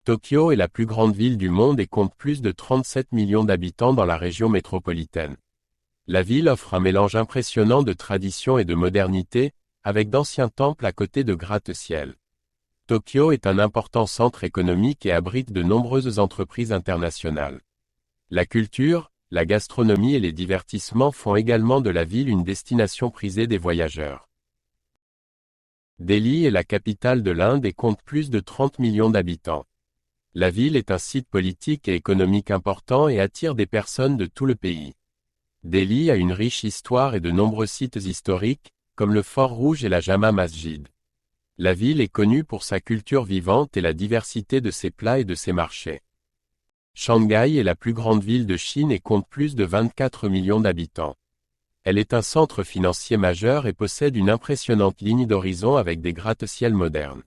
Tokyo est la plus grande ville du monde et compte plus de 37 millions d'habitants dans la région métropolitaine. La ville offre un mélange impressionnant de tradition et de modernité, avec d'anciens temples à côté de gratte-ciel. Tokyo est un important centre économique et abrite de nombreuses entreprises internationales. La culture, la gastronomie et les divertissements font également de la ville une destination prisée des voyageurs. Delhi est la capitale de l'Inde et compte plus de 30 millions d'habitants. La ville est un site politique et économique important et attire des personnes de tout le pays. Delhi a une riche histoire et de nombreux sites historiques, comme le Fort Rouge et la Jama Masjid. La ville est connue pour sa culture vivante et la diversité de ses plats et de ses marchés. Shanghai est la plus grande ville de Chine et compte plus de 24 millions d'habitants. Elle est un centre financier majeur et possède une impressionnante ligne d'horizon avec des gratte-ciel modernes.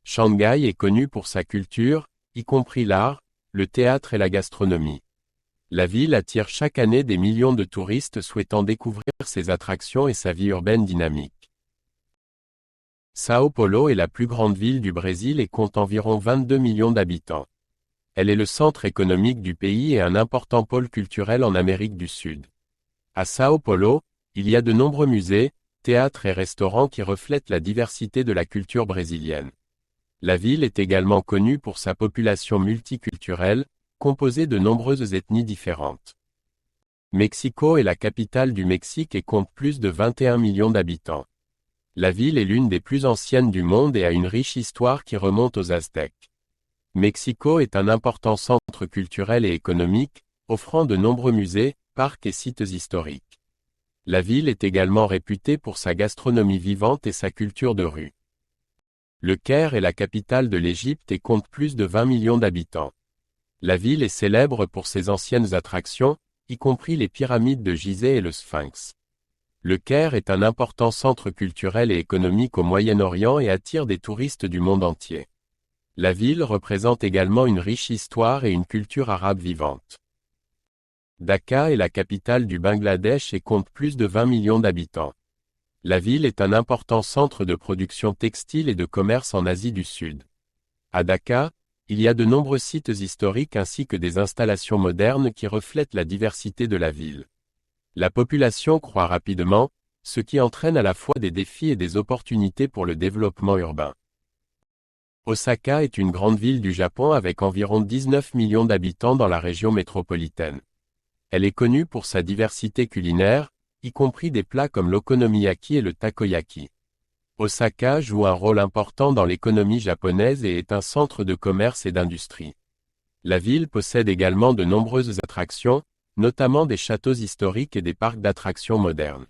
Shanghai est connue pour sa culture, y compris l'art, le théâtre et la gastronomie. La ville attire chaque année des millions de touristes souhaitant découvrir ses attractions et sa vie urbaine dynamique. São Paulo est la plus grande ville du Brésil et compte environ 22 millions d'habitants. Elle est le centre économique du pays et un important pôle culturel en Amérique du Sud. À São Paulo, il y a de nombreux musées, théâtres et restaurants qui reflètent la diversité de la culture brésilienne. La ville est également connue pour sa population multiculturelle, composée de nombreuses ethnies différentes. Mexico est la capitale du Mexique et compte plus de 21 millions d'habitants. La ville est l'une des plus anciennes du monde et a une riche histoire qui remonte aux Aztèques. Mexico est un important centre culturel et économique, offrant de nombreux musées, parcs et sites historiques. La ville est également réputée pour sa gastronomie vivante et sa culture de rue. Le Caire est la capitale de l'Égypte et compte plus de 20 millions d'habitants. La ville est célèbre pour ses anciennes attractions, y compris les pyramides de Gizeh et le Sphinx. Le Caire est un important centre culturel et économique au Moyen-Orient et attire des touristes du monde entier. La ville représente également une riche histoire et une culture arabe vivante. Dhaka est la capitale du Bangladesh et compte plus de 20 millions d'habitants. La ville est un important centre de production textile et de commerce en Asie du Sud. À Dhaka, il y a de nombreux sites historiques ainsi que des installations modernes qui reflètent la diversité de la ville. La population croît rapidement, ce qui entraîne à la fois des défis et des opportunités pour le développement urbain. Osaka est une grande ville du Japon avec environ 19 millions d'habitants dans la région métropolitaine. Elle est connue pour sa diversité culinaire, y compris des plats comme l'okonomiyaki et le takoyaki. Osaka joue un rôle important dans l'économie japonaise et est un centre de commerce et d'industrie. La ville possède également de nombreuses attractions, notamment des châteaux historiques et des parcs d'attractions modernes.